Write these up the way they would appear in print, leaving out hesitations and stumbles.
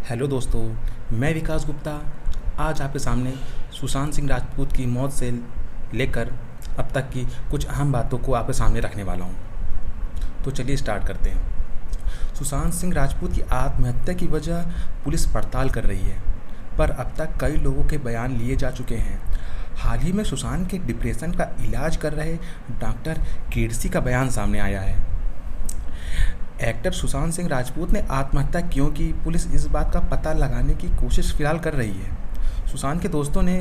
Hello दोस्तों, मैं विकास गुप्ता आज आपके सामने सुशांत सिंह राजपूत की मौत से लेकर अब तक की कुछ अहम बातों को आपके सामने रखने वाला हूं। तो चलिए स्टार्ट करते हैं। सुशांत सिंह राजपूत की आत्महत्या की वजह पुलिस पड़ताल कर रही है, पर अब तक कई लोगों के बयान लिए जा चुके हैं। हाल ही में सुशांत के डिप्रेशन का इलाज कर रहे डॉक्टर कीर्ति का बयान सामने आया है। एक्टर सुशांत सिंह राजपूत ने आत्महत्या क्यों की, पुलिस इस बात का पता लगाने की कोशिश फिलहाल कर रही है। सुशांत के दोस्तों ने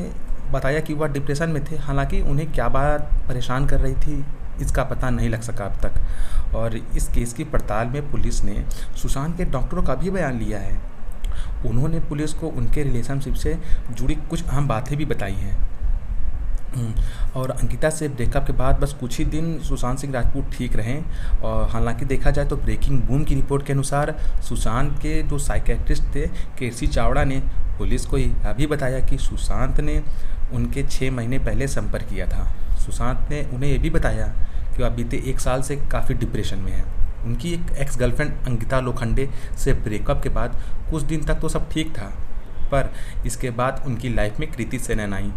बताया कि वह डिप्रेशन में थे, हालांकि उन्हें क्या बात परेशान कर रही थी इसका पता नहीं लग सका अब तक। और इस केस की पड़ताल में पुलिस ने सुशांत के डॉक्टरों का भी बयान लिया है। उन्होंने पुलिस को उनके रिलेशनशिप से जुड़ी कुछ अहम बातें भी बताई हैं। और अंकिता से ब्रेकअप के बाद बस कुछ ही दिन सुशांत सिंह राजपूत ठीक रहें। और हालांकि देखा जाए तो ब्रेकिंग बूम की रिपोर्ट के अनुसार सुशांत के जो साइकेट्रिस्ट थे केसी चावड़ा ने पुलिस को यह भी बताया कि सुशांत ने उनके 6 महीने पहले संपर्क किया था। सुशांत ने उन्हें यह भी बताया कि वह बीते 1 साल से काफ़ी डिप्रेशन में है। उनकी एक एक्स गर्लफ्रेंड अंकिता लोखंडे से ब्रेकअप के बाद कुछ दिन तक तो सब ठीक था, पर इसके बाद उनकी लाइफ में कृति सेनन आई,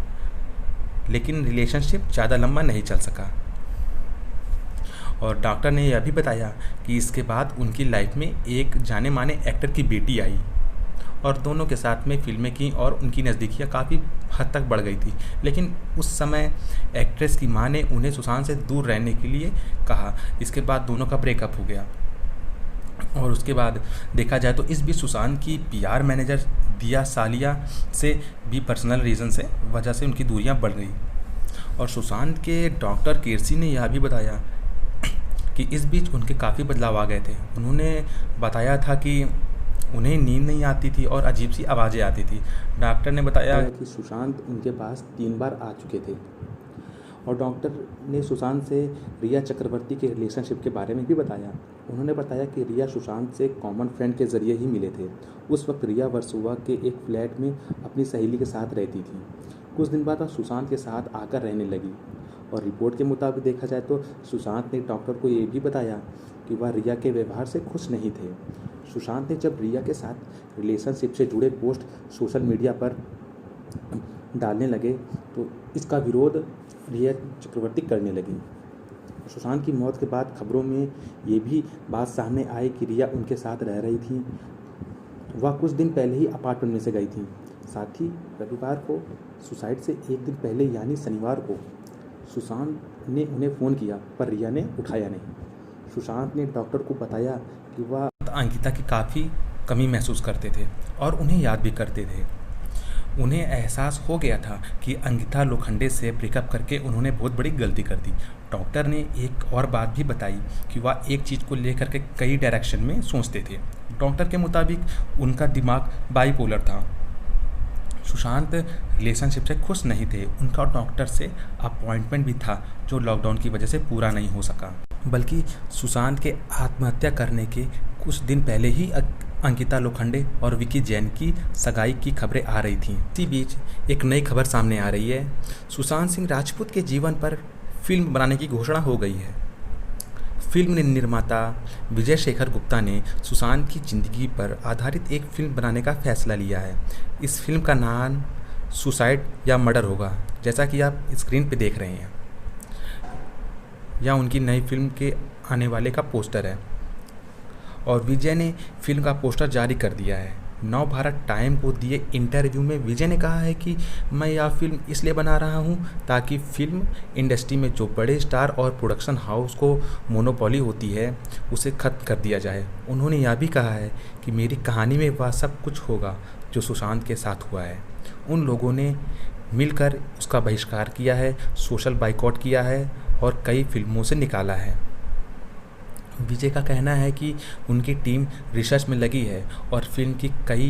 लेकिन रिलेशनशिप ज़्यादा लंबा नहीं चल सका। और डॉक्टर ने यह भी बताया कि इसके बाद उनकी लाइफ में एक जाने माने एक्टर की बेटी आई और दोनों के साथ में फिल्में की और उनकी नज़दीकियाँ काफ़ी हद तक बढ़ गई थी। लेकिन उस समय एक्ट्रेस की मां ने उन्हें सुशांत से दूर रहने के लिए कहा। इसके बाद दोनों का ब्रेकअप हो गया। और उसके बाद देखा जाए तो इस बीच सुशांत की पीआर मैनेजर दिया सालिया से भी पर्सनल रीज़न से वजह से उनकी दूरियां बढ़ गई। और सुशांत के डॉक्टर कीर्ति ने यह भी बताया कि इस बीच उनके काफ़ी बदलाव आ गए थे। उन्होंने बताया था कि उन्हें नींद नहीं आती थी और अजीब सी आवाज़ें आती थी। डॉक्टर ने बताया कि सुशांत उनके पास 3 बार आ चुके थे। और डॉक्टर ने सुशांत से रिया चक्रवर्ती के रिलेशनशिप के बारे में भी बताया। उन्होंने बताया कि रिया सुशांत से कॉमन फ्रेंड के ज़रिए ही मिले थे। उस वक्त रिया वर्सोवा के एक फ्लैट में अपनी सहेली के साथ रहती थी। कुछ दिन बाद वह सुशांत के साथ आकर रहने लगी। और रिपोर्ट के मुताबिक देखा जाए तो सुशांत ने डॉक्टर को ये भी बताया कि वह रिया के व्यवहार से खुश नहीं थे। सुशांत ने जब रिया के साथ रिलेशनशिप से जुड़े पोस्ट सोशल मीडिया पर डालने लगे तो इसका विरोध रिया चक्रवर्ती करने लगी। सुशांत की मौत के बाद खबरों में ये भी बात सामने आई कि रिया उनके साथ रह रही थी। वह कुछ दिन पहले ही अपार्टमेंट में से गई थी। साथ ही रविवार को सुसाइड से 1 दिन पहले यानी शनिवार को सुशांत ने उन्हें फ़ोन किया, पर रिया ने उठाया नहीं। सुशांत ने डॉक्टर को बताया कि वह अंकिता की काफ़ी कमी महसूस करते थे और उन्हें याद भी करते थे। उन्हें एहसास हो गया था कि अंकिता लोखंडे से ब्रेकअप करके उन्होंने बहुत बड़ी गलती कर दी। डॉक्टर ने एक और बात भी बताई कि वह एक चीज़ को लेकर के कई डायरेक्शन में सोचते थे। डॉक्टर के मुताबिक उनका दिमाग बाइपोलर था। सुशांत रिलेशनशिप से खुश नहीं थे। उनका डॉक्टर से अपॉइंटमेंट भी था जो लॉकडाउन की वजह से पूरा नहीं हो सका। बल्कि सुशांत के आत्महत्या करने के कुछ दिन पहले ही अंकिता लोखंडे और विकी जैन की सगाई की खबरें आ रही थीं। इसी बीच एक नई खबर सामने आ रही है। सुशांत सिंह राजपूत के जीवन पर फिल्म बनाने की घोषणा हो गई है। फिल्म निर्माता विजय शेखर गुप्ता ने सुशांत की ज़िंदगी पर आधारित एक फिल्म बनाने का फैसला लिया है। इस फिल्म का नाम सुसाइड या मर्डर होगा, जैसा कि आप स्क्रीन पे देख रहे हैं। यह उनकी नई फिल्म के आने वाले का पोस्टर है और विजय ने फिल्म का पोस्टर जारी कर दिया है। नव भारत टाइम को दिए इंटरव्यू में विजय ने कहा है कि मैं यह फिल्म इसलिए बना रहा हूं ताकि फिल्म इंडस्ट्री में जो बड़े स्टार और प्रोडक्शन हाउस को मोनोपोली होती है उसे ख़त्म कर दिया जाए। उन्होंने यह भी कहा है कि मेरी कहानी में वह सब कुछ होगा जो सुशांत के साथ हुआ है। उन लोगों ने मिलकर उसका बहिष्कार किया है, सोशल बाइकआउट किया है और कई फिल्मों से निकाला है। विजय का कहना है कि उनकी टीम रिसर्च में लगी है और फिल्म की कई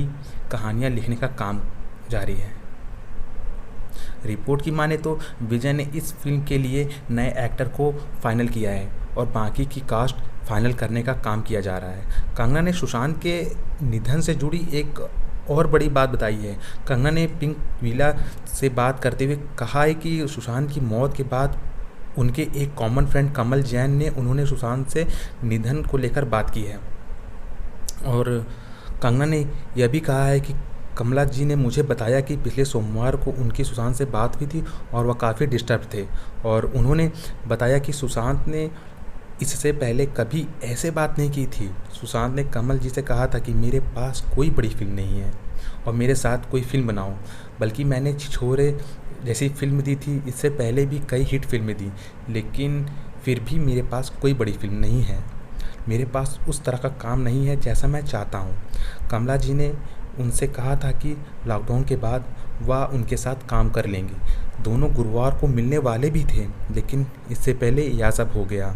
कहानियां लिखने का काम जारी है। रिपोर्ट की माने तो विजय ने इस फिल्म के लिए नए एक्टर को फाइनल किया है और बाकी की कास्ट फाइनल करने का काम किया जा रहा है। कंगना ने सुशांत के निधन से जुड़ी एक और बड़ी बात बताई है। कंगना ने पिंक विला से बात करते हुए कहा है कि सुशांत की मौत के बाद उनके एक कॉमन फ्रेंड कमल जैन ने उन्होंने सुशांत से निधन को लेकर बात की है। और कंगना ने यह भी कहा है कि कमला जी ने मुझे बताया कि पिछले सोमवार को उनकी सुशांत से बात हुई थी और वह काफ़ी डिस्टर्ब थे, और उन्होंने बताया कि सुशांत ने इससे पहले कभी ऐसे बात नहीं की थी। सुशांत ने कमल जी से कहा था कि मेरे पास कोई बड़ी फिल्म नहीं है और मेरे साथ कोई फ़िल्म बनाओ, बल्कि मैंने छिछोरे जैसी फ़िल्म दी थी, इससे पहले भी कई हिट फिल्में दी, लेकिन फिर भी मेरे पास कोई बड़ी फिल्म नहीं है। मेरे पास उस तरह का काम नहीं है जैसा मैं चाहता हूँ। कमला जी ने उनसे कहा था कि लॉकडाउन के बाद वह उनके साथ काम कर लेंगे। दोनों गुरुवार को मिलने वाले भी थे, लेकिन इससे पहले यह सब हो गया।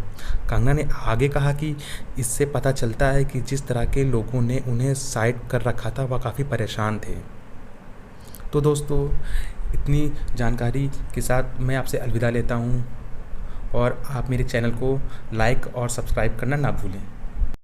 कंगना ने आगे कहा कि इससे पता चलता है कि जिस तरह के लोगों ने उन्हें साइड कर रखा था वह काफ़ी परेशान थे। तो दोस्तों, इतनी जानकारी के साथ मैं आपसे अलविदा लेता हूँ, और आप मेरे चैनल को लाइक और सब्सक्राइब करना ना भूलें।